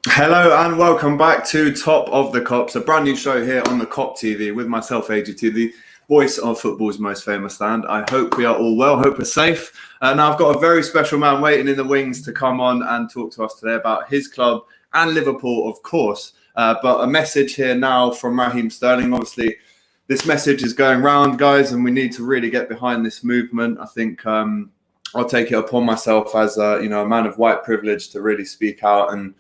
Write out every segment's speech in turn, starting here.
Hello and welcome back to Top of the Kops, a brand new show here on the Kop TV with myself, AG2, the voice of football's most famous stand. I hope we are all well, hope we're safe. Now I've got a very special man waiting in the wings to come on and talk to us today about his club and Liverpool, of course. But a message here now from Raheem Sterling. Obviously, this message is going round, guys, and we need to really get behind this movement. I think I'll take it upon myself as a man of white privilege to really speak out and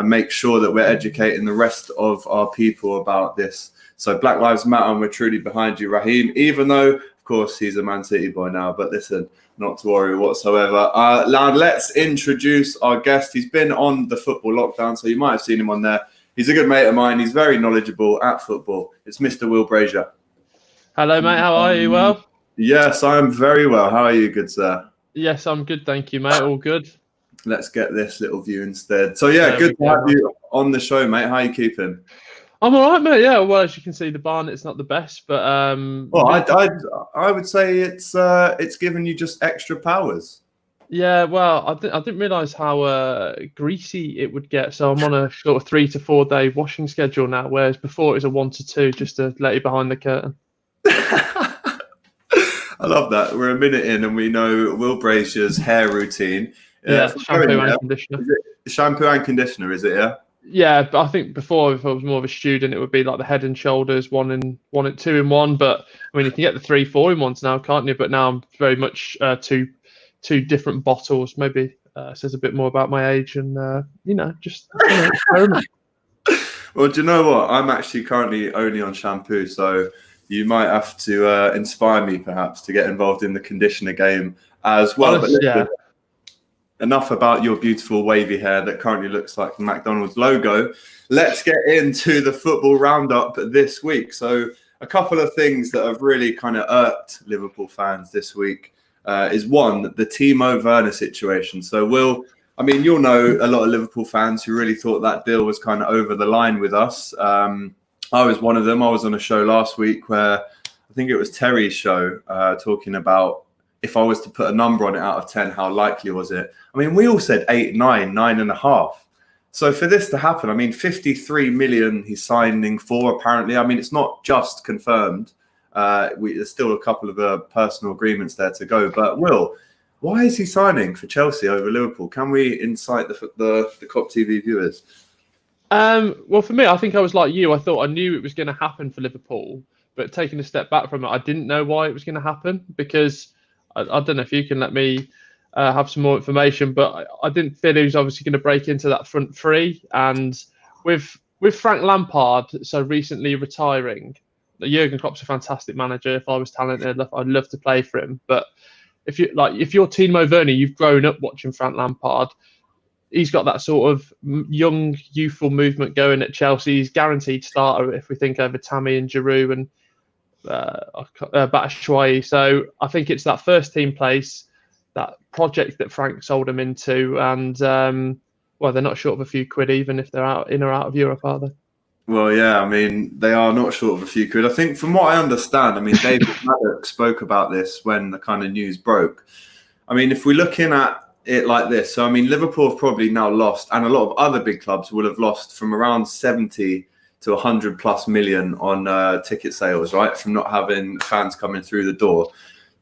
make sure that we're educating the rest of our people about this. So Black Lives Matter, and we're truly behind you, Raheem, even though, of course, he's a Man City boy now. But listen, not to worry whatsoever. Now, let's introduce our guest. He's been on the football lockdown, so you might have seen him on there. He's a good mate of mine. He's very knowledgeable at football. It's Mr. Will Brazier. Hello, mate. How are you? Well? Yes, I'm very well. How are you, good sir? Yes, I'm good. Thank you, mate. All good. Let's get this little view instead. So, yeah, good to have you on the show, mate. How are you keeping? I'm all right, mate. Yeah, well, as you can see, the Barnet's not the best, but well, I would say it's given you just extra powers. Yeah, well, I didn't realise how greasy it would get. So I'm on a sort of 3 to 4 day washing schedule now, whereas before it was a 1 to 2, just to let you behind the curtain. I love that. We're a minute in and we know Will Brazier's hair routine. Yeah, shampoo and conditioner. Shampoo and conditioner, is it? Yeah. Yeah, but I think before, if I was more of a student, it would be like the Head and Shoulders 2 in 1. But I mean, you can get the 3, 4 in ones now, can't you? But now I'm very much two different bottles. Maybe says a bit more about my age and just experiment. Well, do you know what? I'm actually currently only on shampoo, so you might have to inspire me perhaps to get involved in the conditioner game as well. But listen, enough about your beautiful wavy hair that currently looks like the McDonald's logo. Let's get into the football roundup this week. So a couple of things that have really kind of irked Liverpool fans this week is one, the Timo Werner situation. So Will, I mean, you'll know a lot of Liverpool fans who really thought that deal was kind of over the line with us. I was one of them. I was on a show last week where I think it was Terry's show talking about if I was to put a number on it out of 10, how likely was it? I mean, we all said 8, 9, 9.5. So for this to happen, I mean, 53 million he's signing for, apparently. I mean, it's not just confirmed. There's still a couple of personal agreements there to go. But Will, why is he signing for Chelsea over Liverpool? Can we incite the Kop TV viewers? Well, for me, I think I was like you. I thought I knew it was going to happen for Liverpool, but taking a step back from it, I didn't know why it was going to happen because I don't know if you can let me have some more information, but I didn't feel he was obviously going to break into that front three. And with Frank Lampard so recently retiring, Jurgen Klopp's a fantastic manager. If I was talented, I'd love to play for him. But if you're Timo Werner, you've grown up watching Frank Lampard. He's got that sort of young, youthful movement going at Chelsea. He's guaranteed starter if we think over Tammy and Giroud and Batshuayi. So I think it's that first team place, that project that Frank sold him into, and well, they're not short of a few quid, even if they're in or out of Europe, are they? Well, yeah, I mean, they are not short of a few quid. I think from what I understand, I mean, David Maddox spoke about this when the kind of news broke. I mean, if we're looking at it like this, so I mean, Liverpool have probably now lost, and a lot of other big clubs will have lost from around 70 to 100 plus million on ticket sales, right? From not having fans coming through the door.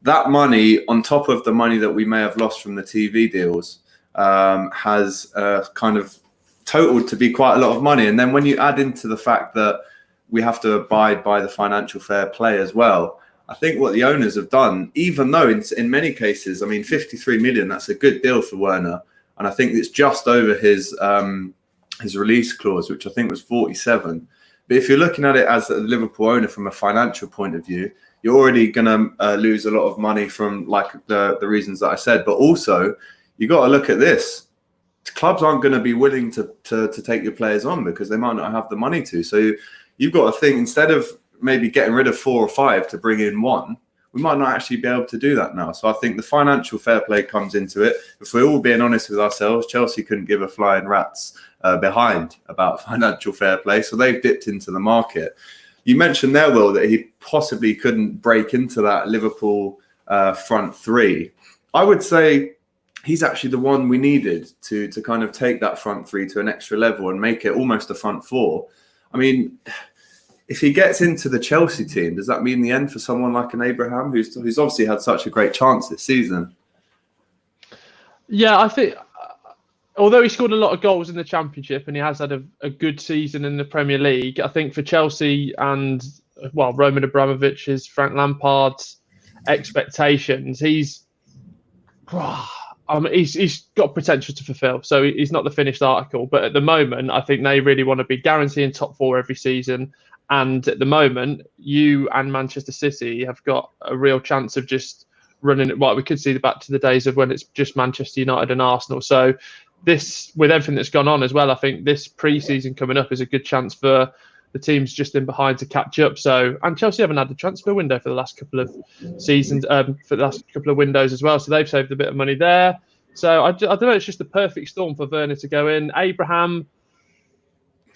That money, on top of the money that we may have lost from the TV deals, has kind of totaled to be quite a lot of money. And then when you add into the fact that we have to abide by the financial fair play as well, I think what the owners have done, even though in many cases, I mean, 53 million, that's a good deal for Werner. And I think it's just over his release clause, which I think was 47. But if you're looking at it as a Liverpool owner from a financial point of view, you're already going to lose a lot of money from like the reasons that I said. But also, you got to look at this. Clubs aren't going to be willing to take your players on because they might not have the money to. So you've got to think, instead of maybe getting rid of 4 or 5 to bring in 1, we might not actually be able to do that now. So I think the financial fair play comes into it. If we're all being honest with ourselves, Chelsea couldn't give a flying rat's behind about financial fair play. So they've dipped into the market. You mentioned there, Will, that he possibly couldn't break into that Liverpool front three. I would say he's actually the one we needed to kind of take that front three to an extra level and make it almost a front four. I mean, if he gets into the Chelsea team, does that mean the end for someone like an Abraham, who's obviously had such a great chance this season? Yeah, I think although he scored a lot of goals in the Championship and he has had a good season in the Premier League, I think for Chelsea and, well, Roman Abramovich's, Frank Lampard's expectations, he's got potential to fulfill. So he's not the finished article. But at the moment, I think they really want to be guaranteeing top four every season. And at the moment, you and Manchester City have got a real chance of just running it. Well, we could see back to the days of when it's just Manchester United and Arsenal. So this, with everything that's gone on as well, I think this pre-season coming up is a good chance for the teams just in behind to catch up. So, and Chelsea haven't had a transfer window for the last couple of seasons, for the last couple of windows as well. So they've saved a bit of money there. So I don't know. It's just the perfect storm for Werner to go in. Abraham,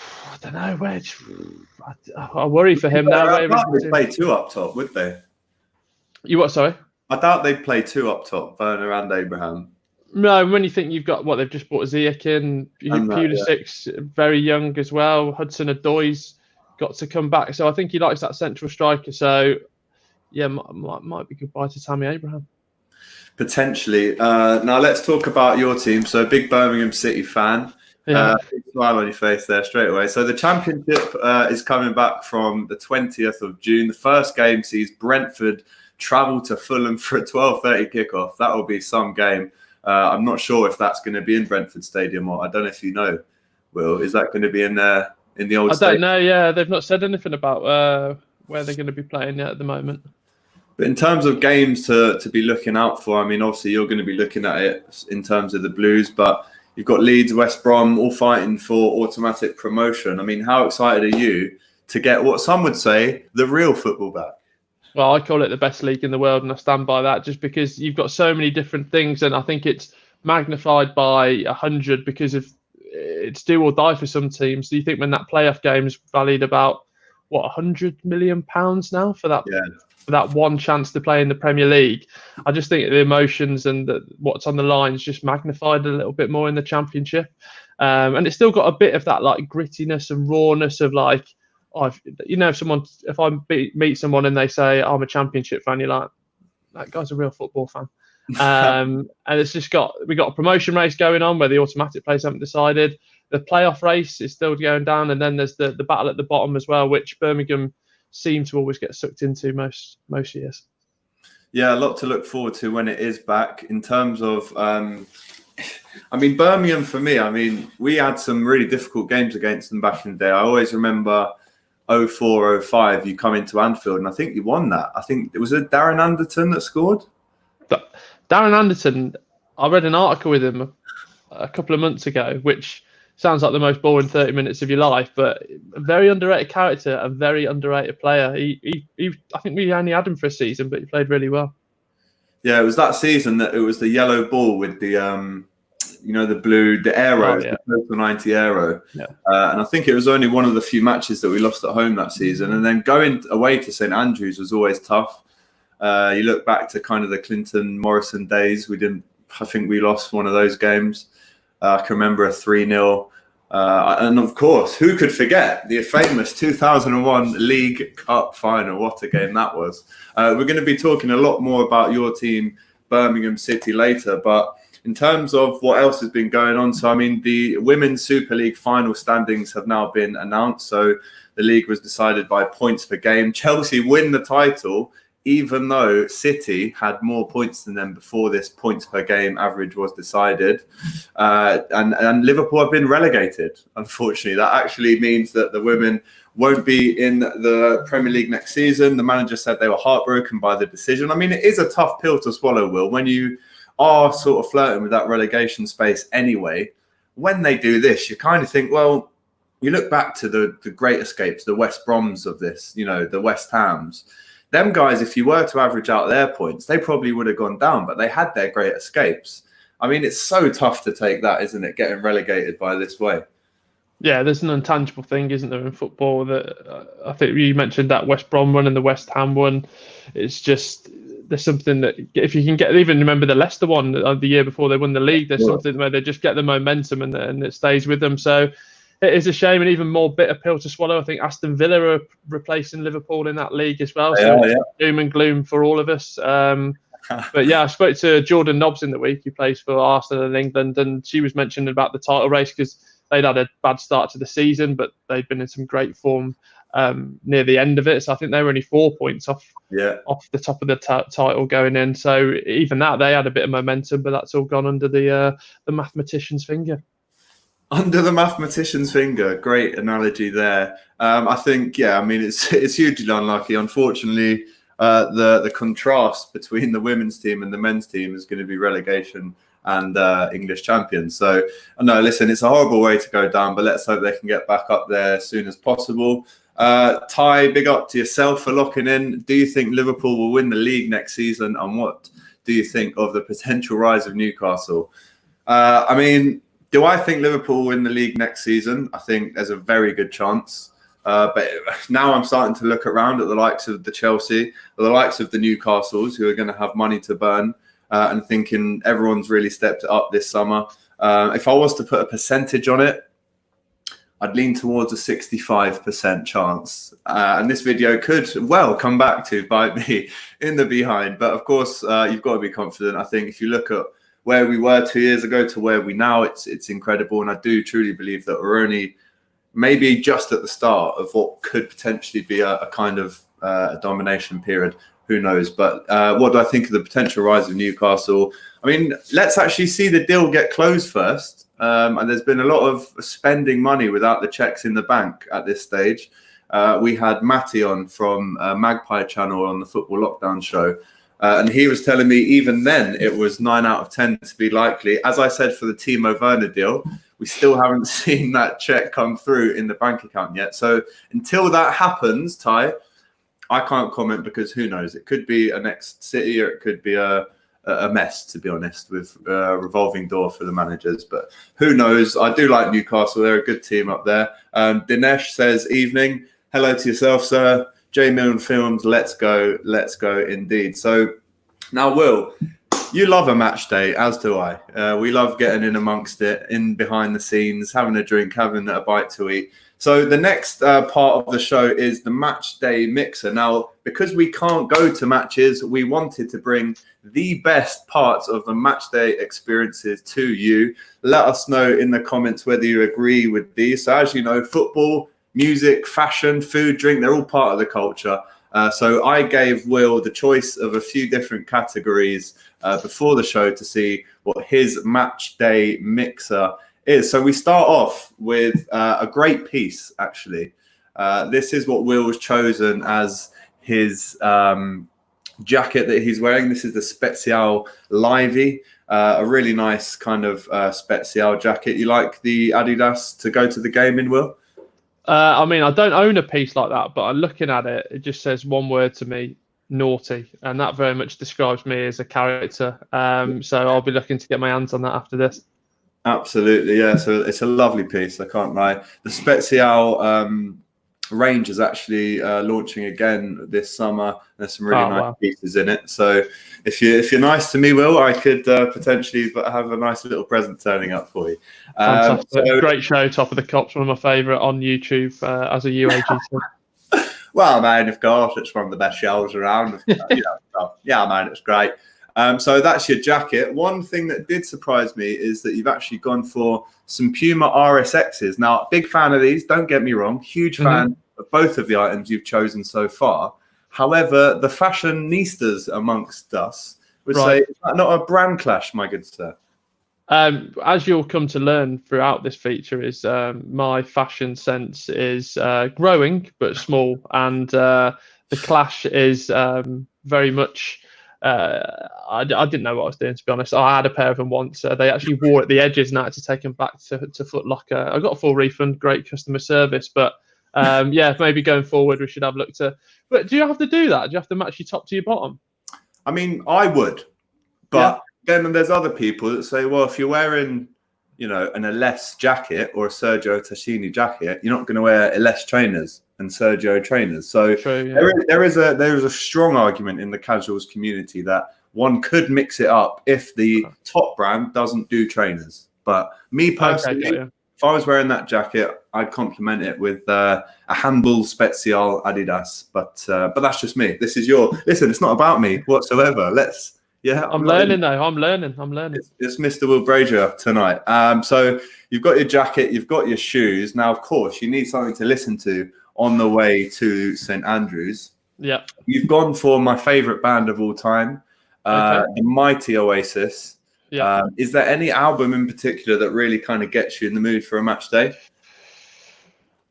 I don't know where. I worry for him now. I doubt they'd play two up top, would they? You what? Sorry. I doubt they'd play two up top, Werner and Abraham. No, when you think you've got what they've just bought Ziyech in, Pulisic's very young as well. Hudson-Odoi's got to come back, so I think he likes that central striker. So yeah, might be goodbye to Tammy Abraham. Potentially. Now let's talk about your team. So big Birmingham City fan. Yeah. Big smile on your face there straight away. So the Championship is coming back from the 20th of June. The first game sees Brentford travel to Fulham for a 12:30 kickoff. That will be some game. I'm not sure if that's going to be in Brentford Stadium or I don't know if you know, Will. Is that going to be in the old stadium? I don't know. Yeah, they've not said anything about where they're going to be playing yet at the moment. But in terms of games to be looking out for, I mean, obviously you're going to be looking at it in terms of the Blues, but you've got Leeds, West Brom, all fighting for automatic promotion. I mean, how excited are you to get what some would say the real football back? Well, I call it the best league in the world, and I stand by that just because you've got so many different things, and I think it's magnified by 100 because of it's do or die for some teams. Do you think when that playoff game is valued about, what, £100 million now for that? Yeah. For that one chance to play in the Premier League? I just think the emotions and what's on the line is just magnified a little bit more in the Championship. And it's still got a bit of that like grittiness and rawness of like, if I meet someone and they say I'm a Championship fan, you're like, that guy's a real football fan. And it's just we got a promotion race going on where the automatic players haven't decided. The playoff race is still going down, and then there's the battle at the bottom as well, which Birmingham seem to always get sucked into most years. Yeah, a lot to look forward to when it is back. In terms of, I mean, Birmingham for me, I mean, we had some really difficult games against them back in the day. I always remember 04, 05, you come into Anfield, and I think you won that. I think it was Darren Anderson that scored. Darren Anderson, I read an article with him a couple of months ago, which sounds like the most boring 30 minutes of your life, but a very underrated character, a very underrated player. I think we only had him for a season, but he played really well. Yeah, it was that season that it was the yellow ball with the, the blue, the arrow, the Total 90 arrow. Yeah. And I think it was only one of the few matches that we lost at home that season. And then going away to St Andrews was always tough. You look back to kind of the Clinton Morrison days. I think we lost one of those games. I can remember a 3-0. And of course, who could forget the famous 2001 League Cup final? What a game that was. We're going to be talking a lot more about your team, Birmingham City, later. But in terms of what else has been going on, so I mean, the Women's Super League final standings have now been announced. So the league was decided by points per game. Chelsea win the title, even though City had more points than them before this points per game average was decided. And Liverpool have been relegated, unfortunately. That actually means that the women won't be in the Premier League next season. The manager said they were heartbroken by the decision. I mean, it is a tough pill to swallow, Will, when you are sort of flirting with that relegation space anyway. When they do this, you kind of think, well, you look back to the great escapes, the West Broms of this, the West Hams. Them guys, if you were to average out their points, they probably would have gone down, but they had their great escapes. I mean, it's so tough to take that, isn't it, getting relegated by this way? Yeah, there's an intangible thing, isn't there, in football that I think you mentioned that West Brom one and the West Ham one. It's just there's something that if you can get, even remember the Leicester one the year before they won the league, there's something where they just get the momentum and it stays with them. So it is a shame, and even more bitter pill to swallow. I think Aston Villa are replacing Liverpool in that league as well. So it's doom and gloom for all of us. But yeah, I spoke to Jordan Nobbs in the week, who plays for Arsenal in England, and she was mentioning about the title race because they'd had a bad start to the season, but they'd been in some great form near the end of it. So I think they were only 4 points off the top of the title going in. So even that, they had a bit of momentum, but that's all gone under the mathematician's finger. Under the mathematician's finger, great analogy there. I think, it's hugely unlucky. Unfortunately, the contrast between the women's team and the men's team is going to be relegation and English champions. So, no, listen, it's a horrible way to go down, but let's hope they can get back up there as soon as possible. Ty, big up to yourself for locking in. Do you think Liverpool will win the league next season? And what do you think of the potential rise of Newcastle? Do I think Liverpool will win the league next season? I think there's a very good chance. But now I'm starting to look around at the likes of the Chelsea, or the likes of the Newcastles, who are going to have money to burn, and thinking everyone's really stepped it up this summer. If I was to put a percentage on it, I'd lean towards a 65% chance. And this video could well come back to bite me in the behind. But of course, you've got to be confident. I think if you look at where we were 2 years ago to where we now, it's incredible. And I do truly believe that we're only maybe just at the start of what could potentially be a kind of a domination period. Who knows? But what do I think of the potential rise of Newcastle? I mean, let's actually see the deal get closed first. And there's been a lot of spending money without the checks in the bank at this stage. We had Matty on from Magpie Channel on the Football Lockdown show. And he was telling me even then it was 9 out of 10 to be likely. As I said for the Timo Werner deal, we still haven't seen that check come through in the bank account yet. So until that happens, Ty, I can't comment because who knows? It could be a next City or it could be a mess, to be honest, with a revolving door for the managers. But who knows? I do like Newcastle. They're a good team up there. Dinesh says, evening. Hello to yourself, sir. J Milne Films, let's go indeed. So now, Will, you love a match day, as do I. We love getting in amongst it, in behind the scenes, having a drink, having a bite to eat. So the next part of the show is the Matchday Mixer. Now, because we can't go to matches, we wanted to bring the best parts of the matchday experiences to you. Let us know in the comments whether you agree with these. So as you know, football, music, fashion, food, drink, they're all part of the culture. So I gave Will the choice of a few different categories before the show to see what his Matchday Mixer is. So we start off with a great piece, actually. This is what Will's chosen as his jacket that he's wearing. This is the Spezial Livy, a really nice kind of Spezial jacket. You like the Adidas to go to the game in, Will? I don't own a piece like that, but looking at it, it just says one word to me: naughty, and that very much describes me as a character. So I'll be looking to get my hands on that after this. Absolutely, yeah. So it's a lovely piece, I can't lie. The Spezial range is actually launching again this summer. There's some really nice pieces in it. So if you're nice to me, Will, I could potentially have a nice little present turning up for you. Fantastic. Great show, Top of the Kops, one of my favourite on YouTube as a UAG team. Well, man, of course, it's one of the best shows around. Yeah, man, it's great. So that's your jacket. One thing that did surprise me is that you've actually gone for some Puma RSXs. Now, big fan of these, don't get me wrong. Huge fan of both of the items you've chosen so far. However, the fashionistas amongst us would say, is that not a brand clash, my good sir? As you'll come to learn throughout this feature, is my fashion sense is growing but small, and the clash is very much... I didn't know what I was doing, to be honest. I had a pair of them once. They actually wore at the edges, and I had to take them back to Foot Locker. I got a full refund, great customer service, but yeah, maybe going forward we should have looked to. But do you have to do that? Do you have to match your top to your bottom? I mean, I would, but then there's other people that say, well, if you're wearing an Ales jacket or a Sergio Tacchini jacket, you're not going to wear Ales trainers and Sergio trainers. So True, yeah. there is a strong argument in the casuals community that one could mix it up if the top brand doesn't do trainers. But me personally, if I was wearing that jacket, I'd complement it with a Handball Special Adidas. But that's just me. Listen, it's not about me whatsoever. I'm learning though. I'm learning. It's Mr. Will Brazier tonight. So you've got your jacket, you've got your shoes. Now, of course, you need something to listen to on the way to St. Andrews. Yeah. You've gone for my favourite band of all time, the mighty Oasis. Yeah. Is there any album in particular that really kind of gets you in the mood for a match day?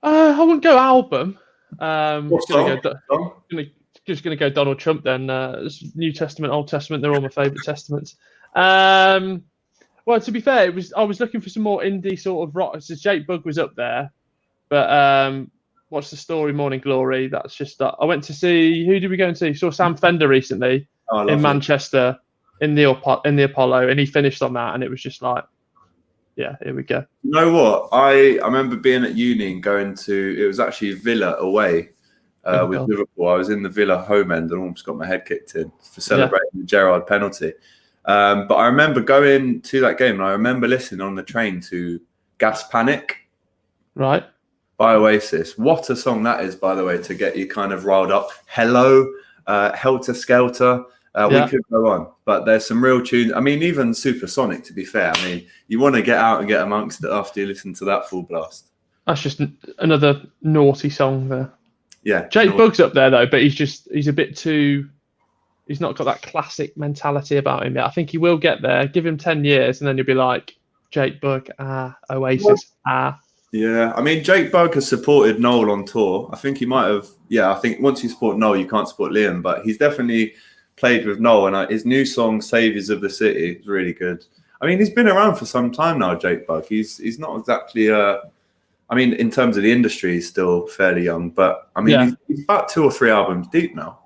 I wouldn't go album. Just going to go Donald Trump then. New Testament, Old Testament, they're all my favourite testaments. Well, to be fair, I was looking for some more indie sort of rock. So Jake Bugg was up there, but What's the Story, Morning Glory. That's just that. I went to see, who did we go and see? Saw Sam Fender recently in Manchester in the Apollo, and he finished on that, and it was just like, yeah, here we go. You know what? I remember being at uni and going to, it was actually Villa away. With Liverpool, I was in the Villa home end and almost got my head kicked in for celebrating the Gerrard penalty. But I remember going to that game and I remember listening on the train to Gas Panic, right, by Oasis. What a song that is, by the way, to get you kind of riled up. Hello, Helter Skelter. We could go on, but there's some real tunes. I mean, even Supersonic, to be fair. I mean, you want to get out and get amongst it after you listen to that full blast. That's just another naughty song there. Yeah, Jake Bugg's up there though, but he's a bit too. He's not got that classic mentality about him yet. I think he will get there. Give him 10 years, and then you'll be like Jake Bugg, Oasis, Yeah, I mean, Jake Bugg has supported Noel on tour. I think he might have. Yeah, I think once you support Noel, you can't support Liam, but he's definitely played with Noel, and his new song "Saviors of the City" is really good. I mean, he's been around for some time now, Jake Bugg. He's not exactly I mean, in terms of the industry, he's still fairly young, but I mean, he's about 2 or 3 albums deep now.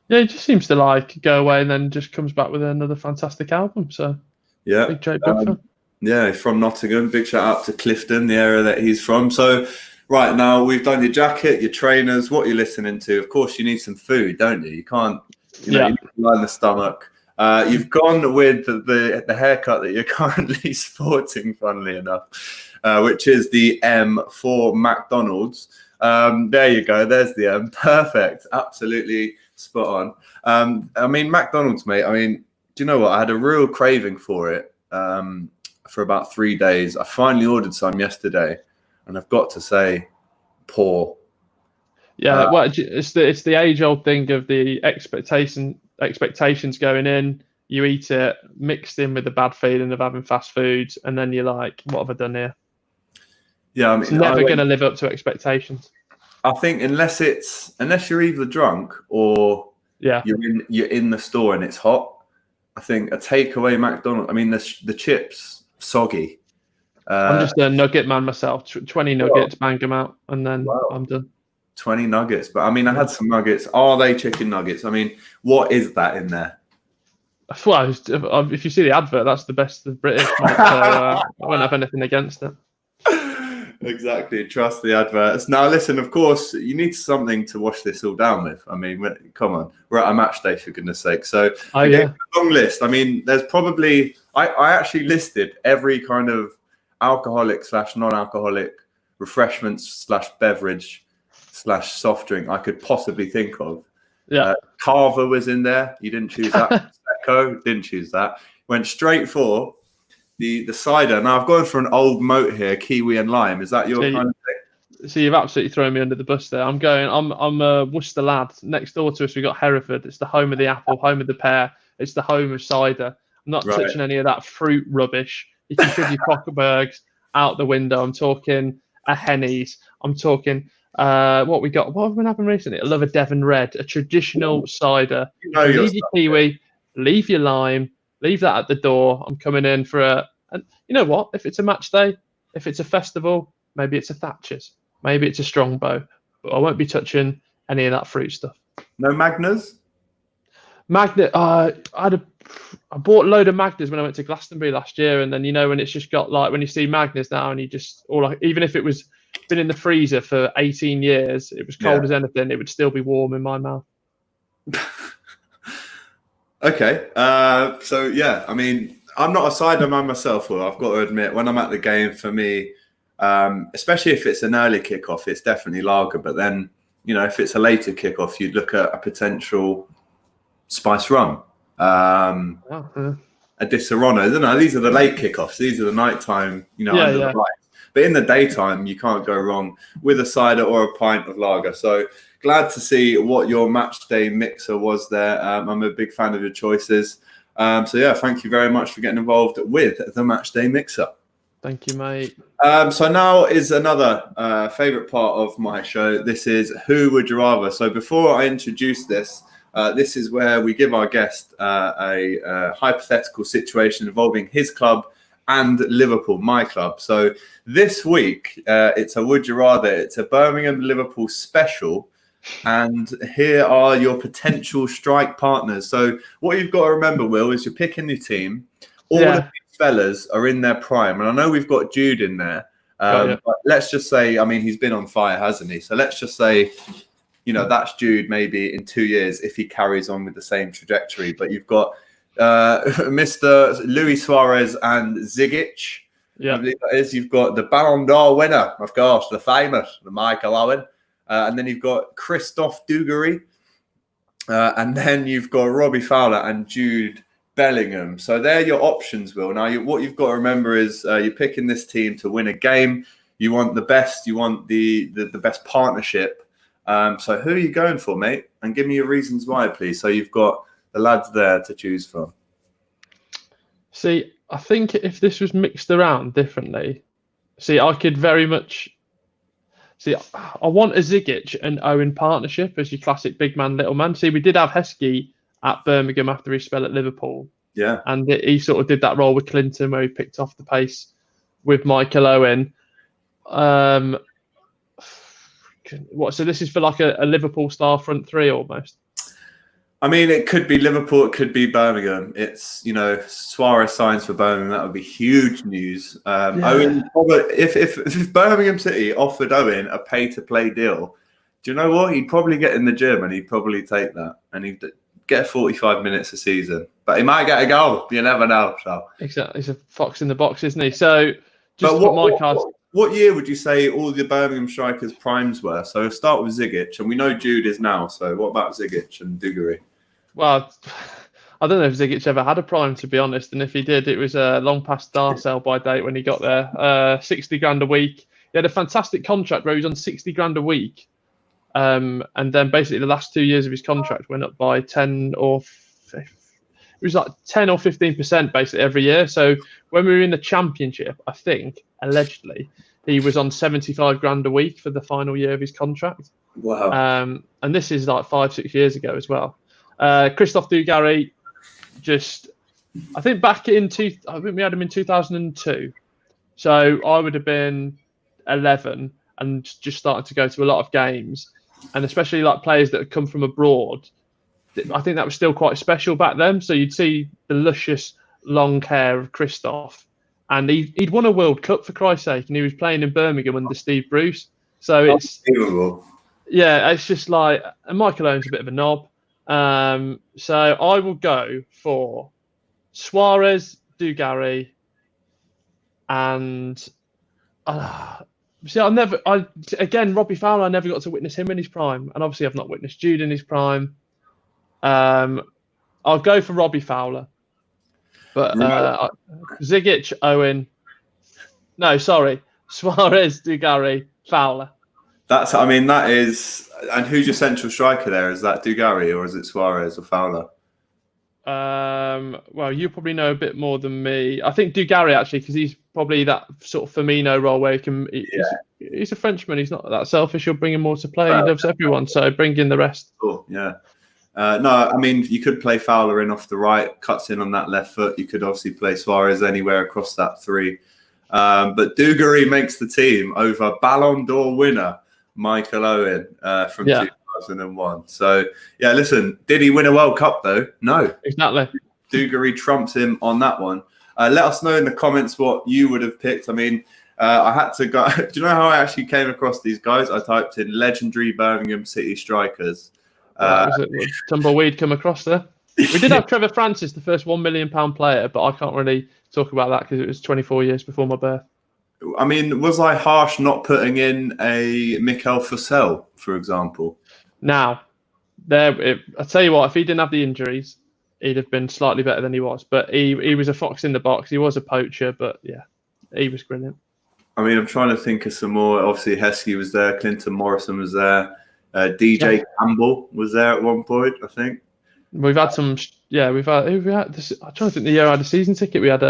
Yeah, he just seems to like go away and then just comes back with another fantastic album. So yeah, big Jake Bugg fan. Yeah, he's from Nottingham. Big shout out to Clifton, the area that he's from. So right now, we've done your jacket, your trainers, what you're listening to. Of course, you need some food, don't you? You can't, you need to line the stomach. You've gone with the haircut that you're currently sporting, funnily enough. Which is the M for McDonald's. There you go. There's the M. Perfect. Absolutely spot on. I mean, McDonald's, mate. I mean, do you know what? I had a real craving for it for about 3 days. I finally ordered some yesterday, and I've got to say, poor. Yeah, well, it's the age-old thing of the expectations going in. You eat it, mixed in with the bad feeling of having fast foods, and then you're like, what have I done here? Yeah, I mean, it's never going to live up to expectations. I think unless you're either drunk or you're in the store and it's hot. I think a takeaway McDonald's. I mean, the chips soggy. I'm just a nugget man myself. 20 nuggets, bang them out, and then I'm done. 20 nuggets, but I mean, I had some nuggets. Are they chicken nuggets? I mean, what is that in there? Well, if you see the advert, that's the best of British. Mate, so I won't have anything against it. Exactly. Trust the adverts. Now, listen, of course, you need something to wash this all down with. I mean, come on. We're at a match day, for goodness sake. So, a long list. I mean, there's probably... I actually listed every kind of alcoholic / non-alcoholic refreshments / beverage / soft drink I could possibly think of. Yeah. Carver was in there. You didn't choose that. Secco, didn't choose that. Went straight for... The cider. Now I've gone for an old moat here, kiwi and lime. Is that your kind of thing? So you've absolutely thrown me under the bus there. I'm a Worcester lad. Next door to us, we've got Hereford. It's the home of the apple, home of the pear. It's the home of cider. I'm not touching any of that fruit rubbish. You can shove your Cockerbergs out the window. I'm talking a Hennies. I'm talking what we got. What have we been having recently? I love a Devon Red, a traditional cider. Leave your kiwi, leave your lime. Leave that at the door. I'm coming in for and you know what? If it's a match day, if it's a festival, maybe it's a Thatcher's, maybe it's a Strongbow, but I won't be touching any of that fruit stuff. No Magnas? I had I bought a load of Magners when I went to Glastonbury last year, and then when it's just got like when you see Magners now, and you just or like even if it was been in the freezer for 18 years, it was cold as anything, it would still be warm in my mouth. Okay, so yeah, I mean, I'm not a cider man myself, Will. I've got to admit, when I'm at the game, for me, especially if it's an early kickoff, it's definitely lager. But then, if it's a later kickoff, you'd look at a potential spice rum, a Disaronno. I don't know. These are the late kickoffs. These are the nighttime, under the lights. But in the daytime, you can't go wrong with a cider or a pint of lager. So glad to see what your Matchday Mixer was there. I'm a big fan of your choices. So yeah, thank you very much for getting involved with the Matchday Mixer. Thank you, mate. So now is another favourite part of my show. This is Who Would You Rather? So before I introduce this, this is where we give our guest a hypothetical situation involving his club and Liverpool, my club. So this week, it's a Would You Rather. It's a Birmingham-Liverpool special. And here are your potential strike partners. So what you've got to remember, Will, is you're picking your team. All of these fellas are in their prime. And I know we've got Jude in there. But let's just say, I mean, he's been on fire, hasn't he? So let's just say, that's Jude maybe in 2 years if he carries on with the same trajectory. But you've got Mr. Luis Suarez and Zigic. Yeah. I believe that is. You've got the Ballon d'Or winner, of course, the famous, the Michael Owen. And then you've got Christophe Dugarry. And then you've got Robbie Fowler and Jude Bellingham. So they're your options, Will. Now, what you've got to remember is you're picking this team to win a game. You want the best. You want the best partnership. So who are you going for, mate? And give me your reasons why, please. So you've got the lads there to choose from. See, I think if this was mixed around differently, I could very much... I want a Zigic and Owen partnership as your classic big man, little man. See, we did have Heskey at Birmingham after his spell at Liverpool. Yeah. And he sort of did that role with Clinton where he picked off the pace with Michael Owen. So this is for like a Liverpool star front three almost? I mean, it could be Liverpool, it could be Birmingham. It's, Suarez signs for Birmingham. That would be huge news. Owen, if Birmingham City offered Owen a pay-to-play deal, do you know what? He'd probably get in the gym and he'd probably take that. And he'd get 45 minutes a season. But he might get a goal. You never know. So exactly. He's a fox in the box, isn't he? So just to put my cards... What year would you say all the Birmingham strikers' primes were? So we'll start with Zigic. And we know Jude is now. So what about Zigic and Dugarry? Well, I don't know if Zigic ever had a prime, to be honest. And if he did, it was long past star sell-by date when he got there. 60 grand a week. He had a fantastic contract where he was on 60 grand a week. And then basically the last 2 years of his contract went up by 10 or 15% basically every year. So when we were in the championship, I think, allegedly, he was on 75 grand a week for the final year of his contract. Wow. And this is like 5-6 years ago as well. Christophe Dugarry, I think I think we had him in 2002. So I would have been 11 and just started to go to a lot of games. And especially like players that had come from abroad, I think that was still quite special back then. So you'd see the luscious long hair of Christophe. And he'd won a World Cup, for Christ's sake, and he was playing in Birmingham under Steve Bruce. So it's just like, and Michael Owen's a bit of a knob. So I will go for Suarez, Dugarry, and Robbie Fowler. I never got to witness him in his prime, and obviously I've not witnessed Jude in his prime. I'll go for Robbie Fowler, but Zigic, Owen. No, sorry, Suarez, Dugarry, Fowler. That is. And who's your central striker there? Is that Dugarry or is it Suarez or Fowler? Well, you probably know a bit more than me. I think Dugarry actually, because he's probably that sort of Firmino role where he's a Frenchman. He's not that selfish. He'll bring him more to play. He loves everyone, so bring in the rest. Cool. Yeah. No, I mean, you could play Fowler in off the right, cuts in on that left foot. You could obviously play Suarez anywhere across that three. But Dugarry makes the team over Ballon d'Or winner Michael Owen from 2001. So, yeah, listen, did he win a World Cup, though? No. Exactly. Dugarry trumps him on that one. Let us know in the comments what you would have picked. I mean, I had to go. Do you know how I actually came across these guys? I typed in legendary Birmingham City strikers. Was it tumbleweed come across there? We did have Trevor Francis, the first £1 million player, but I can't really talk about that because it was 24 years before my birth. I mean, was I harsh not putting in a Mikel Fussell, for example? Now, I tell you what, if he didn't have the injuries, he'd have been slightly better than he was. But he was a fox in the box. He was a poacher, but yeah, he was brilliant. I mean, I'm trying to think of some more. Obviously, Heskey was there. Clinton Morrison was there. DJ Campbell was there at one point, I think. We've had some. Yeah, we've had. Who we had? I'm trying to think. The year I had a season ticket, we had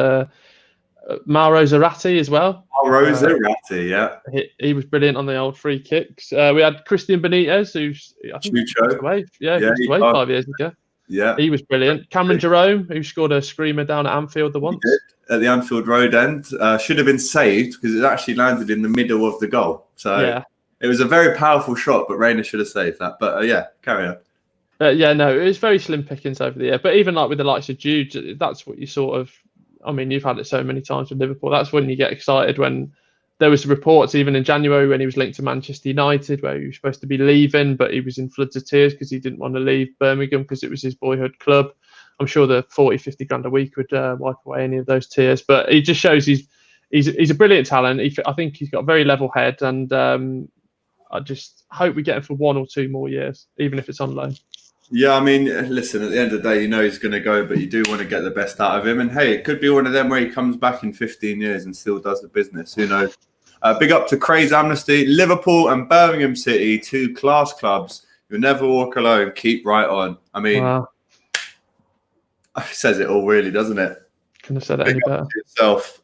Mauro Zarate as well. Mauro Zarate, yeah. He was brilliant on the old free kicks. We had Christian Benitez, who's I think he passed away. Yeah, he passed away 5 years ago. Yeah, he was brilliant. Cameron Jerome, who scored a screamer down at Anfield the once. He did, at the Anfield Road end. Should have been saved because it actually landed in the middle of the goal. So yeah. It was a very powerful shot, but Reina should have saved that. But yeah, carry on. It was very slim pickings over the year. But even like with the likes of Jude, that's what you sort of. I mean, you've had it so many times with Liverpool. That's when you get excited when there was reports even in January when he was linked to Manchester United where he was supposed to be leaving, but he was in floods of tears because he didn't want to leave Birmingham because it was his boyhood club. I'm sure the 40, 50 grand a week would wipe away any of those tears. But he just shows he's a brilliant talent. I think he's got a very level head, and I just hope we get him for 1 or 2 more years, even if it's on loan. Yeah, I mean, listen, at the end of the day, you know he's going to go, but you do want to get the best out of him. And hey, it could be one of them where he comes back in 15 years and still does the business. Who knows? Big up to Craze Amnesty, Liverpool and Birmingham City, 2 class clubs. You'll never walk alone. Keep right on. I mean, it says it all, really, doesn't it? Couldn't have said it any better. Yourself,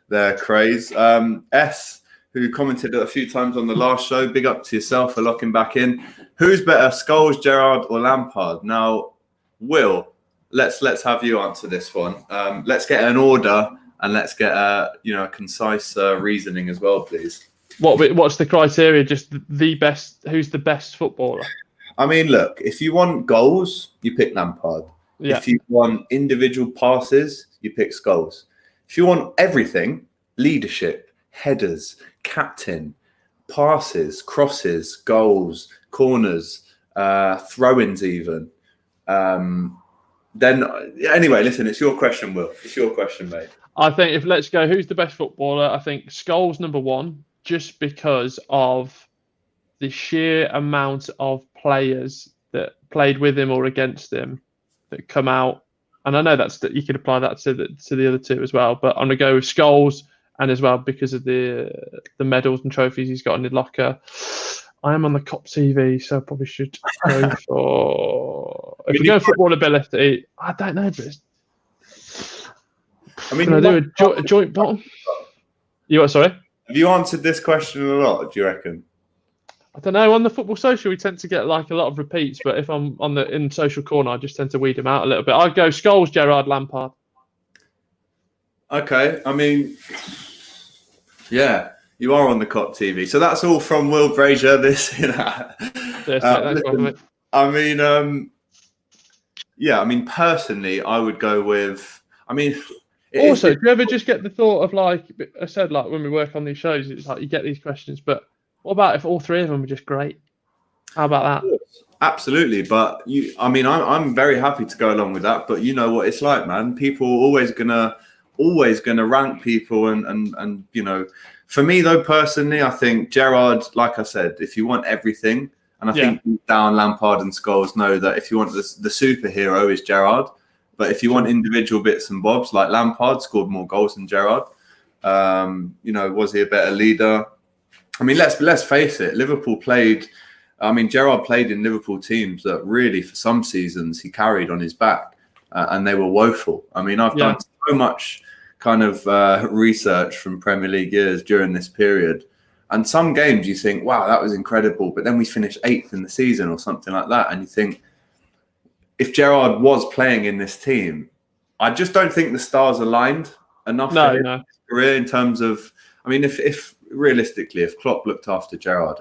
there, Craze. S, who commented a few times on the last show. Big up to yourself for locking back in. Who's better, Scholes, Gerrard, or Lampard? Now, Will, let's have you answer this one. Let's get an order and let's get a concise reasoning as well, please. What's the criteria? Just the best. Who's the best footballer? I mean, look, if you want goals, you pick Lampard. Yeah. If you want individual passes, you pick Scholes. If you want everything, leadership, headers, captain, passes, crosses, goals, corners, throw-ins even. Then anyway, listen, it's your question, Will. It's your question, mate. I think let's go, who's the best footballer? I think Scholes number 1, just because of the sheer amount of players that played with him or against him that come out. And I know that you could apply that to the other 2 as well, but I'm going to go with Scholes, and as well because of the medals and trophies he's got in his locker. I am on the Kop TV, so I probably should go for. If we go football ability, I don't know, but can I do a joint bottom? You what? Sorry. Have you answered this question a lot? Do you reckon? I don't know. On the football social, we tend to get like a lot of repeats, but if I'm in social corner, I just tend to weed them out a little bit. I'd go Scholes, Gerrard, Lampard. Okay, I mean, yeah. You are on the Kop TV. So that's all from Will Brazier. Personally, I would go with, also, do you ever just get the thought of, like I said, like when we work on these shows, it's like you get these questions, but what about if all 3 of them were just great? How about that? Absolutely. But I'm very happy to go along with that. But you know what it's like, man. People are always gonna rank people and for me, though, personally, I think Gerrard, like I said, if you want everything, and I think down Lampard and Scholes know that if you want the superhero is Gerrard, but if you want individual bits and bobs, like Lampard scored more goals than Gerrard. Was he a better leader? I mean, let's face it, Liverpool played. Gerrard played in Liverpool teams that really, for some seasons, he carried on his back, and they were woeful. I've done so much kind of research from Premier League years during this period, and some games you think, wow, that was incredible, but then we finished 8th in the season or something like that, and you think, if Gerrard was playing in this team, I just don't think the stars aligned enough for his career in terms of, if realistically, if Klopp looked after Gerrard,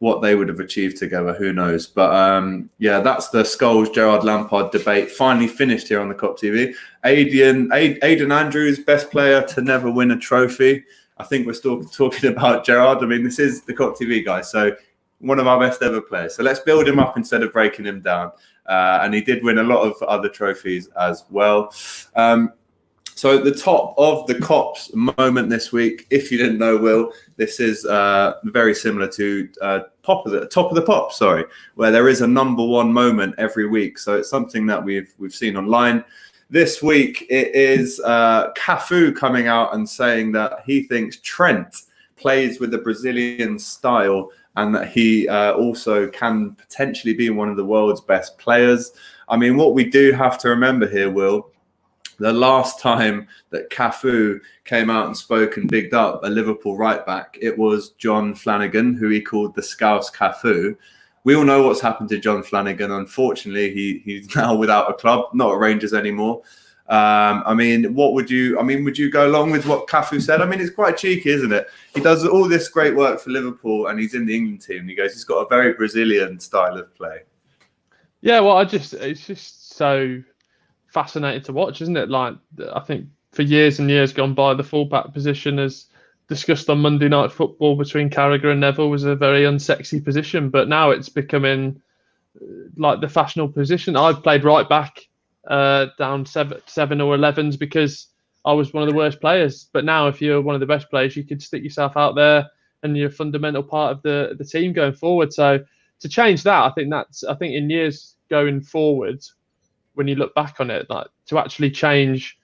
what they would have achieved together, who knows? But yeah, that's the Scholes Gerrard Lampard debate finally finished here on the Kop TV. Aidan Andrews, best player to never win a trophy. I think we're still talking about Gerrard. I mean, this is the Kop TV, guys. So one of our best ever players. So let's build him up instead of breaking him down. And he did win a lot of other trophies as well. So at the top of the Kops moment this week, if you didn't know, Will, this is very similar to top of the Pop, sorry, where there is a number one moment every week. So it's something that we've seen online. This week it is Cafu coming out and saying that he thinks Trent plays with the Brazilian style and that he also can potentially be one of the world's best players. I mean, what we do have to remember here, Will, the last time that Cafu came out and spoke and bigged up a Liverpool right back, it was John Flanagan, who he called the Scouse Cafu. We all know what's happened to John Flanagan. Unfortunately, he's now without a club, not at Rangers anymore. I mean, would you go along with what Cafu said? I mean, it's quite cheeky, isn't it? He does all this great work for Liverpool and he's in the England team. And he goes, he's got a very Brazilian style of play. Yeah, well, it's just so fascinating to watch, isn't it? Like, I think for years and years gone by, the fullback position, as discussed on Monday Night Football between Carragher and Neville, was a very unsexy position. But now it's becoming like the fashionable position. I played right back down 7 or 11s because I was one of the worst players. But now, if you're one of the best players, you could stick yourself out there and you're a fundamental part of the team going forward. So to change that, I think in years going forward, when you look back on it, like to actually change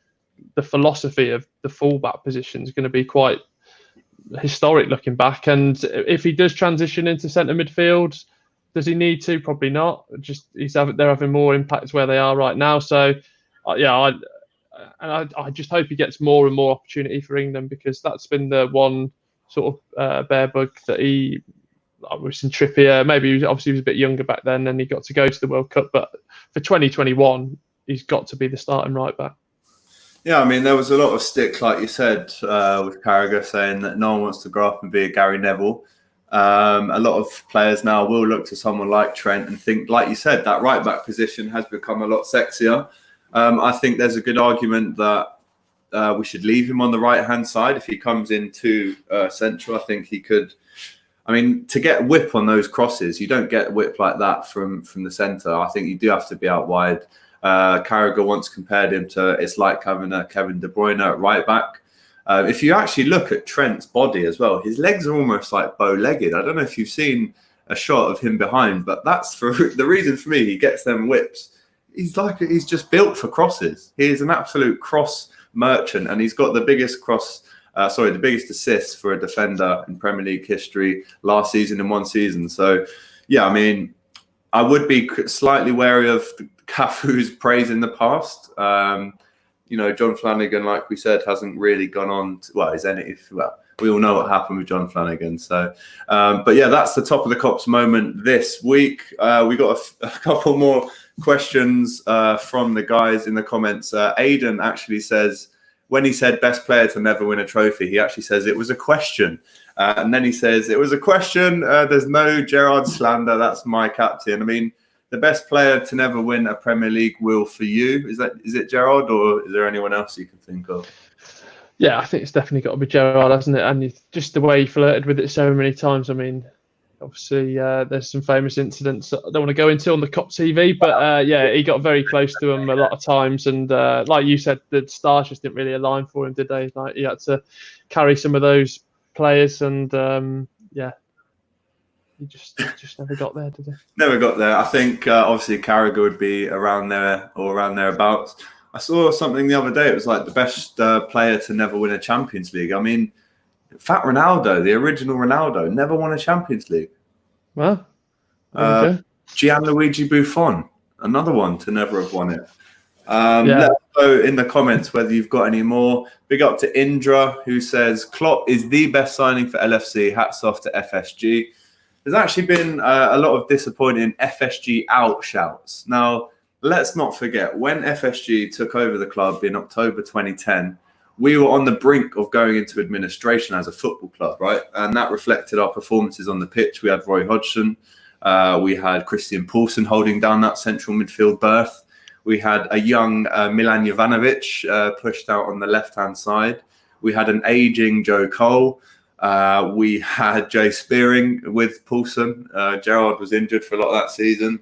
the philosophy of the fullback position is going to be quite historic looking back. And if he does transition into centre midfield, does he need to? Probably not. Just they're having more impact where they are right now. So yeah, I just hope he gets more and more opportunity for England, because that's been the one sort of bear bug that he. I was in Trippier. Maybe he was a bit younger back then, and he got to go to the World Cup. But for 2021, he's got to be the starting right back. Yeah, I mean, there was a lot of stick, like you said, with Carragher saying that no one wants to grow up and be a Gary Neville. A lot of players now will look to someone like Trent and think, like you said, that right back position has become a lot sexier. I think there's a good argument that we should leave him on the right-hand side. If he comes into central, I think he could. I mean, to get whip on those crosses, you don't get whip like that from the centre. I think you do have to be out wide. Carragher once compared him to, it's like having a Kevin De Bruyne at right back. If you actually look at Trent's body as well, his legs are almost like bow-legged. I don't know if you've seen a shot of him behind, but that's for the reason for me he gets them whips. He's just built for crosses. He is an absolute cross merchant, and he's got the biggest the biggest assist for a defender in Premier League history last season in one season. So, yeah, I mean, I would be slightly wary of Cafu's praise in the past. John Flanagan, like we said, hasn't really gone on we all know what happened with John Flanagan. So, but yeah, that's the top of the Kops moment this week. We got a couple more questions from the guys in the comments. Aidan actually says, when he said best player to never win a trophy, he actually says it was a question. And then he says, it was a question. There's no Gerrard slander. That's my captain. I mean, the best player to never win a Premier League, Will, for you, is it Gerrard, or is there anyone else you can think of? Yeah, I think it's definitely got to be Gerrard, hasn't it? And just the way he flirted with it so many times. I mean, obviously, there's some famous incidents that I don't want to go into on the Kop TV, but yeah, he got very close to him a lot of times. And like you said, the stars just didn't really align for him, did they? Like, he had to carry some of those players, and yeah, he just never got there, did he? Never got there. I think obviously Carragher would be around there or around thereabouts. I saw something the other day. It was like the best player to never win a Champions League. I mean, Fat Ronaldo, the original Ronaldo, never won a Champions League. Well, Gianluigi Buffon, another one to never have won it. Let us know in the comments whether you've got any more. Big up to Indra, who says Klopp is the best signing for LFC. Hats off to FSG. There's actually been a lot of disappointing FSG out shouts. Now, let's not forget, when FSG took over the club in October 2010, we were on the brink of going into administration as a football club, right? And that reflected our performances on the pitch. We had Roy Hodgson. We had Christian Poulsen holding down that central midfield berth. We had a young Milan Jovanovic pushed out on the left-hand side. We had an aging Joe Cole. We had Jay Spearing with Poulsen. Gerrard was injured for a lot of that season.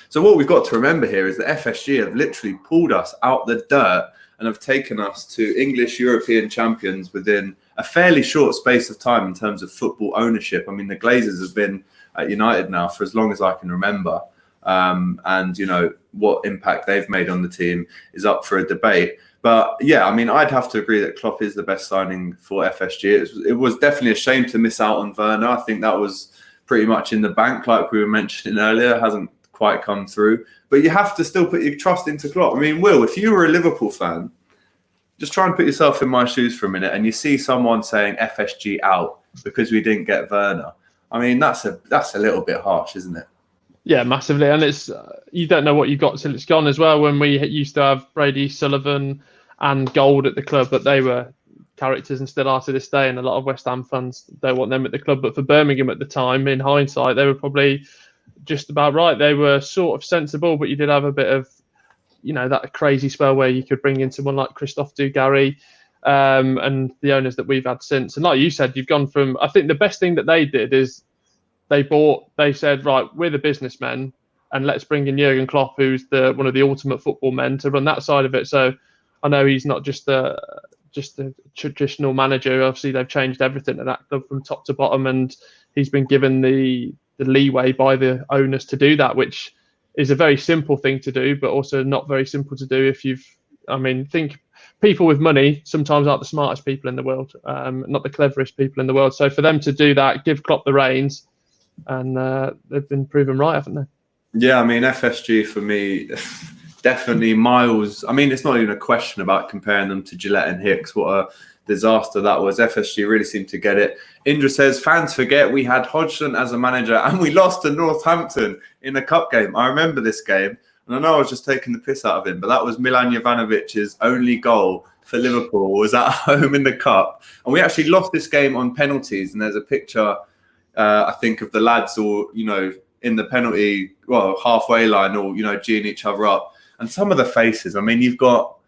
So what we've got to remember here is that FSG have literally pulled us out the dirt and have taken us to English European champions within a fairly short space of time in terms of football ownership. I mean, the Glazers have been at United now for as long as I can remember. And, you know, what impact they've made on the team is up for a debate. But, yeah, I mean, I'd have to agree that Klopp is the best signing for FSG. It was definitely a shame to miss out on Werner. I think that was pretty much in the bank, like we were mentioning earlier. It hasn't quite come through. But you have to still put your trust into Klopp. I mean, Will, if you were a Liverpool fan, just try and put yourself in my shoes for a minute and you see someone saying FSG out because we didn't get Werner. I mean, that's a little bit harsh, isn't it? Yeah, massively. And it's you don't know what you got till it's gone as well. When we used to have Brady, Sullivan and Gold at the club, but they were characters and still are to this day. And a lot of West Ham fans don't want them at the club. But for Birmingham at the time, in hindsight, they were probably just about right. They were sort of sensible, but you did have a bit of, you know, that crazy spell where you could bring in someone like Christophe Dugarry and the owners that we've had since. And like you said, you've gone from, I think the best thing that they did is they said, right, we're the businessmen and let's bring in Jurgen Klopp, who's one of the ultimate football men, to run that side of it. So I know he's not just a traditional manager. Obviously, they've changed everything at that club from top to bottom, and he's been given the leeway by the owners to do that, which is a very simple thing to do, but also not very simple to do if think people with money sometimes aren't the smartest people in the world, not the cleverest people in the world. So for them to do that, give Klopp the reins, and they've been proven right, haven't they? Yeah, I mean, FSG for me, definitely miles. I mean, it's not even a question about comparing them to Gillette and Hicks. What a disaster that was. FSG really seemed to get it. Indra says, fans forget we had Hodgson as a manager and we lost to Northampton in a cup game. I remember this game, and I know I was just taking the piss out of him, but that was Milan Jovanovic's only goal for Liverpool, was at home in the cup. And we actually lost this game on penalties, and there's a picture, I think, of the lads all, you know, in the penalty, halfway line, all, you know, geeing each other up. And some of the faces, I mean, you've got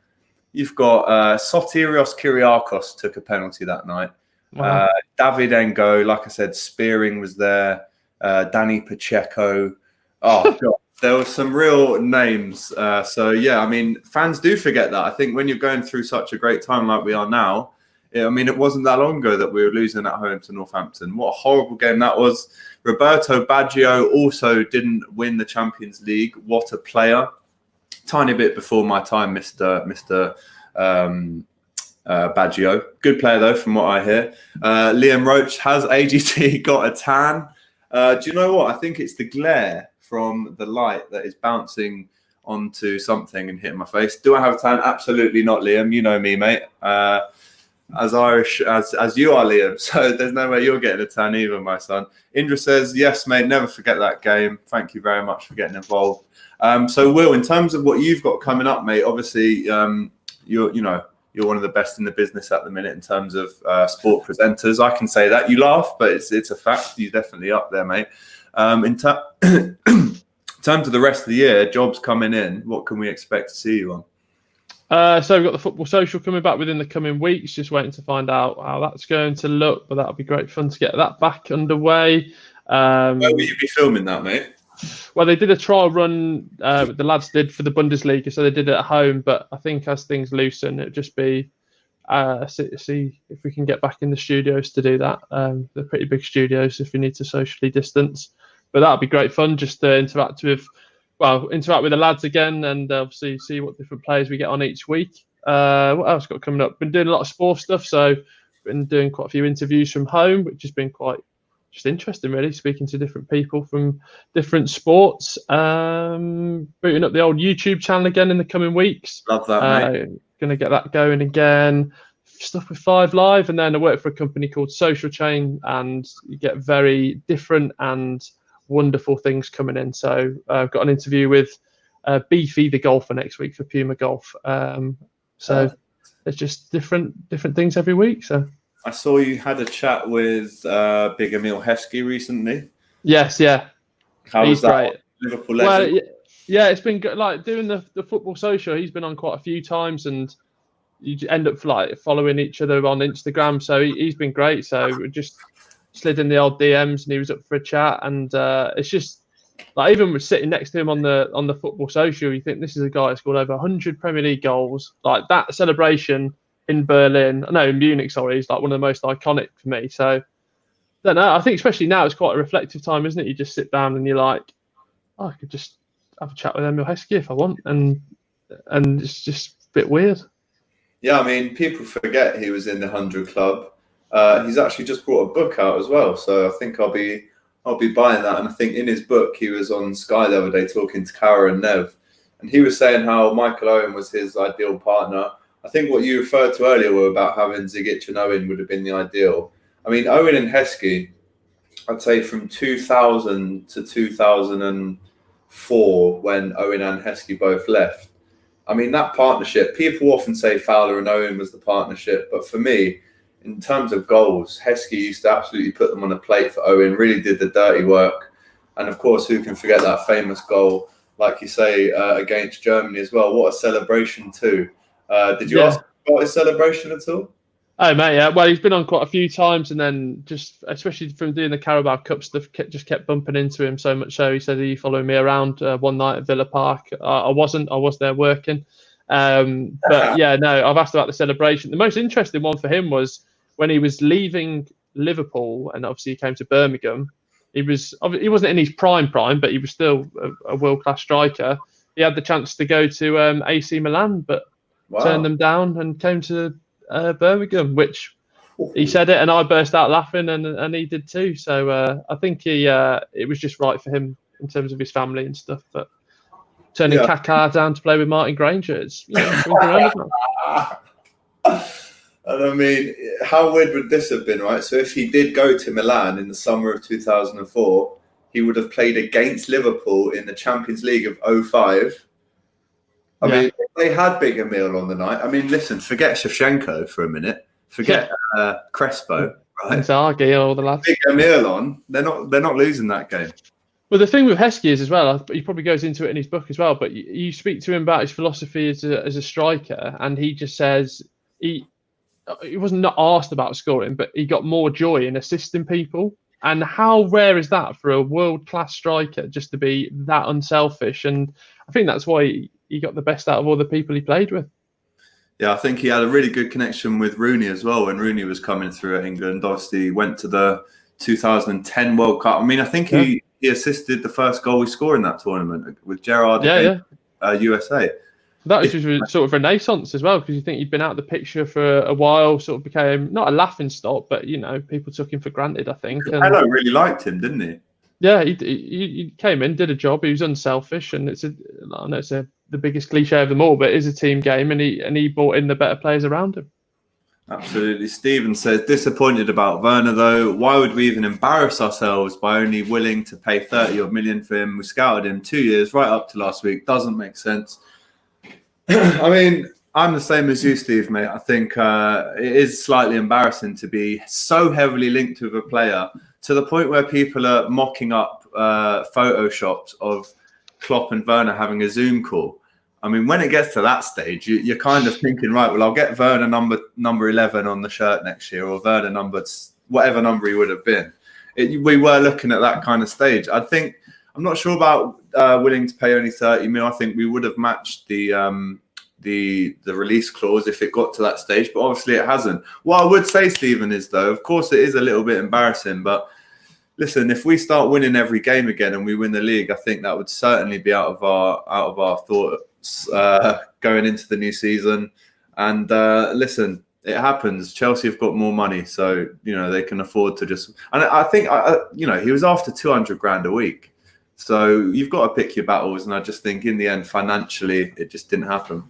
Sotirios Kyriakos took a penalty that night. Wow. David Ngo, like I said, Spearing was there. Danny Pacheco. Oh, God. There were some real names. So, yeah, I mean, fans do forget that. I think when you're going through such a great time like we are now, I mean, it wasn't that long ago that we were losing at home to Northampton. What a horrible game that was. Roberto Baggio also didn't win the Champions League. What a player. Tiny bit before my time, Mr. Baggio. Good player, though, from what I hear. Liam Roach, has AGT got a tan? Do you know what? I think it's the glare from the light that is bouncing onto something and hitting my face. Do I have a tan? Absolutely not, Liam. You know me, mate. As Irish as you are, Liam. So there's no way you're getting a tan either, my son. Indra says, yes, mate, never forget that game. Thank you very much for getting involved. So, Will, in terms of what you've got coming up, mate, obviously you're one of the best in the business at the minute in terms of sport presenters. I can say that. You laugh, but it's a fact. You're definitely up there, mate. In terms of the rest of the year, jobs coming in, what can we expect to see you on? So we've got the Football Social coming back within the coming weeks. Just waiting to find out how that's going to look, but that'll be great fun to get that back underway. Where will you be filming that, mate? Well, they did a trial run, the lads did, for the Bundesliga, so they did it at home. But I think as things loosen, it'll just be see if we can get back in the studios to do that. They're pretty big studios if we need to socially distance. But that'll be great fun just to interact with the lads again, and obviously see what different players we get on each week. What else got coming up? Been doing a lot of sport stuff, so been doing quite a few interviews from home, which has been quite just interesting, really, speaking to different people from different sports. Booting up the old YouTube channel again in the coming weeks. Love that, mate. Going to get that going again. Stuff with 5 Live, and then I work for a company called Social Chain, and you get very different and wonderful things coming in. So I've got an interview with Beefy the golfer next week for Puma Golf. So it's just different things every week. So I saw you had a chat with Big Emil Heskey recently. yes, yeah, How was he's that? great. Liverpool legend. Well, yeah, it's been good. Like doing the football social. He's been on quite a few times, and you end up like following each other on Instagram. So he's been great. So we just slid in the old DMs, and he was up for a chat. And it's just like even with sitting next to him on the football social, you think this is a guy that's scored over 100 Premier League goals. Like that celebration in Berlin, no, in Munich, sorry, is like one of the most iconic for me. So I don't know. I think especially now it's quite a reflective time, isn't it? You just sit down and you're like, oh, I could just have a chat with Emil Heskey if I want, and it's just a bit weird. Yeah, I mean, people forget he was in the 100 Club. He's actually just brought a book out as well, so I think I'll be buying that. And I think in his book, he was on Sky the other day talking to Cara and Nev, and he was saying how Michael Owen was his ideal partner. I think what you referred to earlier were about having Zigic and Owen would have been the ideal. I mean, Owen and Heskey, I'd say from 2000 to 2004, when Owen and Heskey both left. I mean, that partnership, people often say Fowler and Owen was the partnership, but for me, in terms of goals, Heskey used to absolutely put them on a plate for Owen, really did the dirty work. And of course, who can forget that famous goal, like you say, against Germany as well? What a celebration too. Did you ask about his celebration at all? Oh, mate, yeah. Well, he's been on quite a few times, and then just, especially from doing the Carabao Cup stuff, just kept bumping into him so much so he said he followed me around one night at Villa Park. I wasn't. I was there working. But yeah, no, I've asked about the celebration. The most interesting one for him was when he was leaving Liverpool, and obviously he came to Birmingham. He wasn't in his prime, but he was still a world-class striker. He had the chance to go to AC Milan, but turned them down and came to Birmingham, which he said it, and I burst out laughing, and he did too. So I think it was just right for him in terms of his family and stuff. But turning Kaká down to play with Martin Granger, it's And I mean, how weird would this have been, right? So if he did go to Milan in the summer of 2004, he would have played against Liverpool in the Champions League of 2005. I mean, if they had Big Emil on the night. I mean, listen, forget Shevchenko for a minute. Forget Crespo, right? Inzaghi, all the lads. Big Emil on, they're not losing that game. Well, the thing with Heskey is as well, he probably goes into it in his book as well, but you speak to him about his philosophy as a striker, and he just says he wasn't not asked about scoring, but he got more joy in assisting people. And how rare is that for a world-class striker just to be that unselfish? And I think that's why he got the best out of all the people he played with. Yeah, I think he had a really good connection with Rooney as well when Rooney was coming through at England. Obviously, he went to the 2010 World Cup. I mean, I think he assisted the first goal we scored in that tournament with Gerrard against USA. That was just sort of renaissance as well, because you think he'd been out of the picture for a while, sort of became not a laughing stock, but people took him for granted, I think. And Hello really liked him, didn't he? Yeah, he came in, did a job. He was unselfish, and I know it's the biggest cliche of them all, but it is a team game, and he brought in the better players around him. Absolutely. Stephen says, disappointed about Werner though. Why would we even embarrass ourselves by only willing to pay 30 odd million for him? We scouted him 2 years right up to last week. Doesn't make sense. I mean, I'm the same as you, Steve, mate. I think it is slightly embarrassing to be so heavily linked with a player to the point where people are mocking up photoshops of Klopp and Werner having a Zoom call. I mean, when it gets to that stage, you're kind of thinking, right, well, I'll get Werner number 11 on the shirt next year, or Werner numbered whatever number he would have been. We were looking at that kind of stage. I'm not sure about willing to pay only 30 mil. I think we would have matched the release clause if it got to that stage, but obviously it hasn't. What I would say, Stephen, is though, of course, it is a little bit embarrassing, but listen, if we start winning every game again and we win the league, I think that would certainly be out of our thoughts going into the new season. And listen, it happens. Chelsea have got more money, so they can afford to just. And I think he was after 200 grand a week. So you've got to pick your battles, and I just think in the end, financially, it just didn't happen.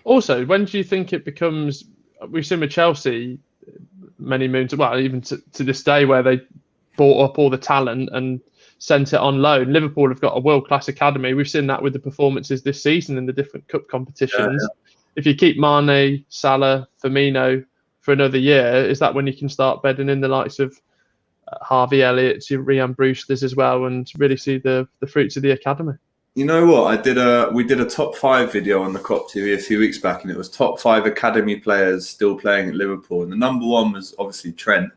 Also, when do you think it becomes? We've seen with Chelsea many moons, well, even to this day, where they bought up all the talent and sent it on loan. Liverpool have got a world-class academy. We've seen that with the performances this season in the different cup competitions. if you keep Mane, Salah, Firmino for another year, is that when you can start bedding in the likes of Harvey Elliott, to Ryan Brewster's as well, and really see the fruits of the academy? You know what? We did a top 5 video on the Kop TV a few weeks back, and it was top 5 academy players still playing at Liverpool. And the number 1 was obviously Trent.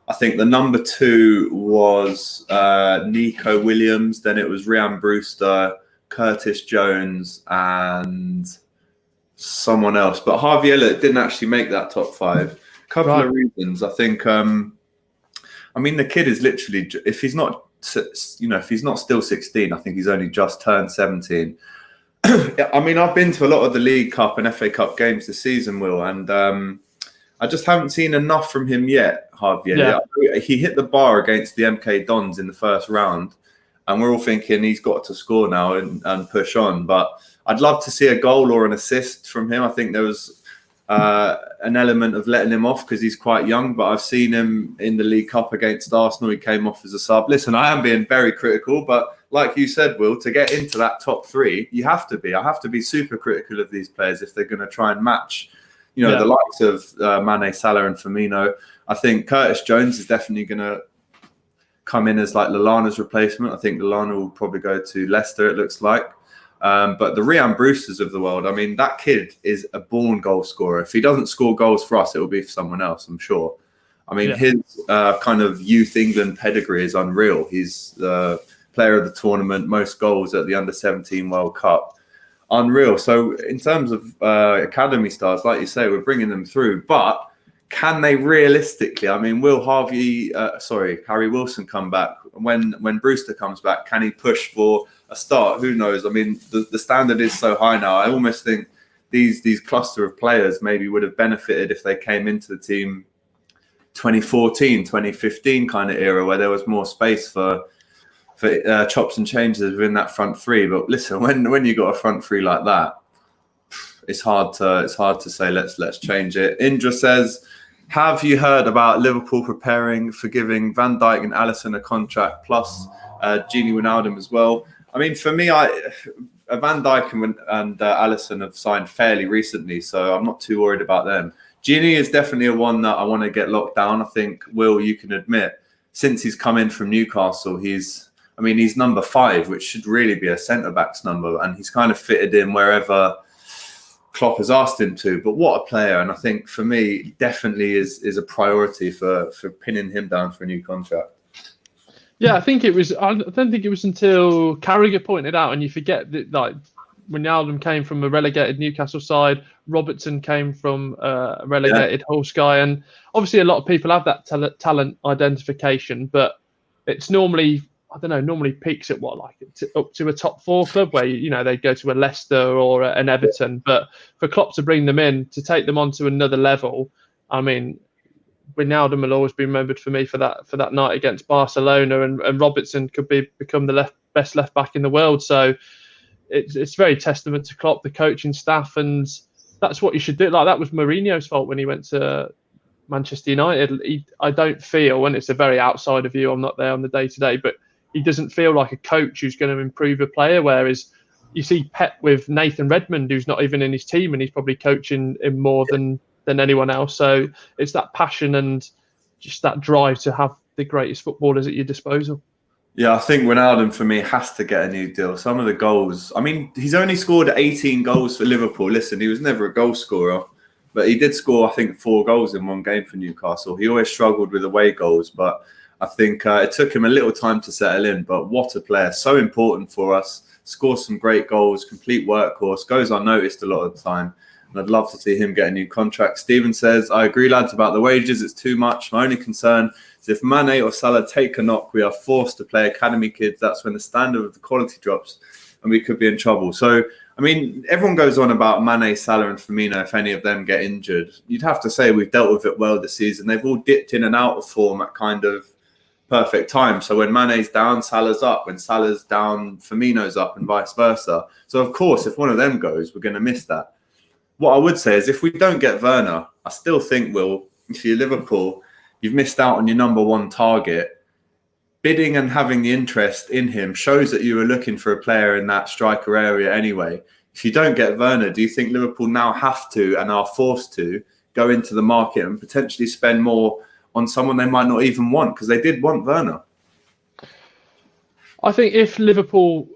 I think the number 2 was Nico Williams. Then it was Ryan Brewster, Curtis Jones, and someone else. But Harvey Elliott didn't actually make that top 5. Couple of reasons. I think, I mean, the kid is literally, if he's not still 16, I think he's only just turned 17. I mean, I've been to a lot of the League Cup and FA Cup games this season, Will, and I just haven't seen enough from him yet, Harvey. Yeah. He hit the bar against the MK Dons in the first round, and we're all thinking he's got to score now and push on. But I'd love to see a goal or an assist from him. I think there was an element of letting him off because he's quite young, but I've seen him in the League Cup against Arsenal. He came off as a sub. Listen, I am being very critical, but like you said, Will, to get into that top 3, you have to be. I have to be super critical of these players if they're going to try and match, the likes of Mane, Salah and Firmino. I think Curtis Jones is definitely going to come in as like Lallana's replacement. I think Lallana will probably go to Leicester, it looks like. But the Ryan Brewsters of the world, I mean, that kid is a born goal scorer. If he doesn't score goals for us, it will be for someone else, I'm sure. I mean, his kind of youth England pedigree is unreal. He's the player of the tournament, most goals at the Under-17 World Cup. Unreal. So in terms of academy stars, like you say, we're bringing them through. But can they realistically, I mean, will Harry Wilson come back? When Brewster comes back, can he push for a start? Who knows? I mean, the standard is so high now. I almost think these cluster of players maybe would have benefited if they came into the team 2014, 2015 kind of era where there was more space for chops and changes within that front 3. But listen, when you got a front 3 like that, it's hard to say let's change it. Indra says, have you heard about Liverpool preparing for giving Van Dijk and Alisson a contract plus Gini Wijnaldum as well? I mean, for me, Van Dijk and Alisson have signed fairly recently, so I'm not too worried about them. Gini is definitely a one that I want to get locked down. I think, Will, you can admit, since he's come in from Newcastle, he's number 5, which should really be a centre-back's number, and he's kind of fitted in wherever Klopp has asked him to. But what a player, and I think for me, definitely is a priority for pinning him down for a new contract. Yeah, I don't think it was until Carragher pointed out, and you forget that like Wijnaldum came from a relegated Newcastle side, Robertson came from a relegated Hull Sky, and obviously a lot of people have that talent identification, but it's normally peaks at up to a top 4 club where they go to a Leicester or an Everton. But for Klopp to bring them in, to take them on to another level, I mean, Wijnaldum will always be remembered for me for that night against Barcelona, and Robertson could become the best left back in the world. So it's very testament to Klopp, the coaching staff, and that's what you should do. Like, that was Mourinho's fault when he went to Manchester United. I don't feel, and it's a very outsider view, I'm not there on the day-to-day, but he doesn't feel like a coach who's going to improve a player, whereas you see Pep with Nathan Redmond, who's not even in his team, and he's probably coaching him more than anyone else. So it's that passion and just that drive to have the greatest footballers at your disposal. Yeah, I think Wijnaldum, for me, has to get a new deal. Some of the goals, I mean, he's only scored 18 goals for Liverpool. Listen, he was never a goal scorer, but he did score, I think, 4 goals in one game for Newcastle. He always struggled with away goals, but I think it took him a little time to settle in. But what a player, so important for us. Scores some great goals, complete workhorse, goes unnoticed a lot of the time. And I'd love to see him get a new contract. Stephen says, I agree, lads, about the wages. It's too much. My only concern is if Mane or Salah take a knock, we are forced to play academy kids. That's when the standard of the quality drops and we could be in trouble. So, I mean, everyone goes on about Mane, Salah and Firmino if any of them get injured. You'd have to say we've dealt with it well this season. They've all dipped in and out of form at kind of perfect time. So when Mane's down, Salah's up. When Salah's down, Firmino's up, and vice versa. So, of course, if one of them goes, we're going to miss that. What I would say is if we don't get Werner, I still think, Will, if you're Liverpool, you've missed out on your number 1 target. Bidding and having the interest in him shows that you were looking for a player in that striker area anyway. if you don't get Werner, do you think Liverpool now have to and are forced to go into the market and potentially spend more on someone they might not even want? Because they did want Werner. I think if Liverpool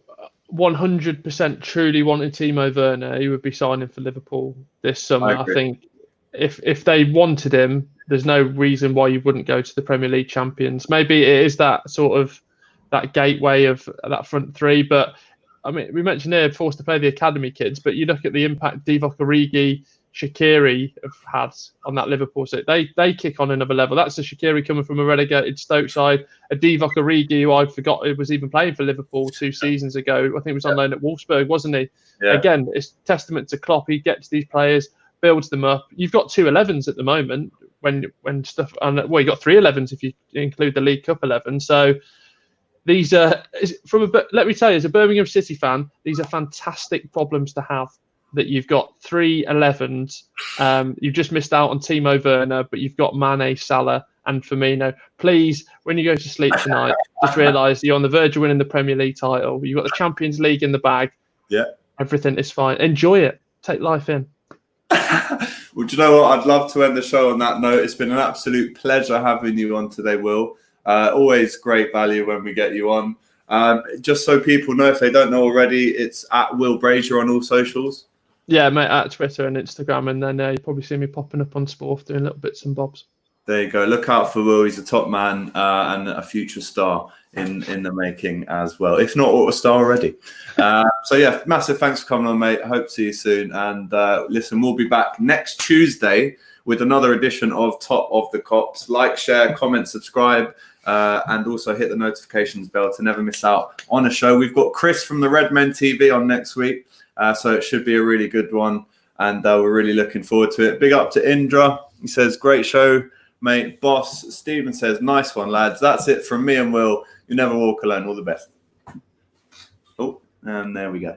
100% truly wanted Timo Werner, he would be signing for Liverpool this summer. I think if they wanted him, there's no reason why you wouldn't go to the Premier League champions. Maybe it is that sort of that gateway of that front three. But I mean, we mentioned here forced to play the academy kids, but you look at the impact Divock Origi, Shaqiri have had on that Liverpool side. They kick on another level. That's a Shaqiri coming from a relegated Stoke side, a Divock Origi who I forgot it was even playing for Liverpool 2 seasons ago. I think he was on loan at Wolfsburg, wasn't he? Yeah. Again, it's testament to Klopp. He gets these players, builds them up. You've got 2 11s at the moment when stuff, and well, you got 3 11s if you include the League Cup 11. So these are let me tell you, as a Birmingham City fan, these are fantastic problems to have. That you've got 3 11s. You've just missed out on Timo Werner, but you've got Mane, Salah, and Firmino. Please, when you go to sleep tonight, just realise you're on the verge of winning the Premier League title. You've got the Champions League in the bag. Yeah. Everything is fine. Enjoy it. Take life in. Well, do you know what? I'd love to end the show on that note. It's been an absolute pleasure having you on today, Will. Always great value when we get you on. Just so people know, if they don't know already, it's at Will Brazier on all socials. Yeah, mate, at Twitter and Instagram, and then you probably see me popping up on Sport doing little bits and bobs. There you go. Look out for Will. He's a top man and a future star in the making as well, if not a star already. So yeah, massive thanks for coming on, mate. I hope to see you soon. And listen, we'll be back next Tuesday with another edition of Top of the Kops. Like, share, comment, subscribe, and also hit the notifications bell to never miss out on a show. We've got Chris from the Red Men TV on next week. So it should be a really good one, and we're really looking forward to it. Big up to Indra. He says, great show, mate. Boss Stephen says, nice one, lads. That's it from me and Will. You never walk alone. All the best. Oh, and there we go.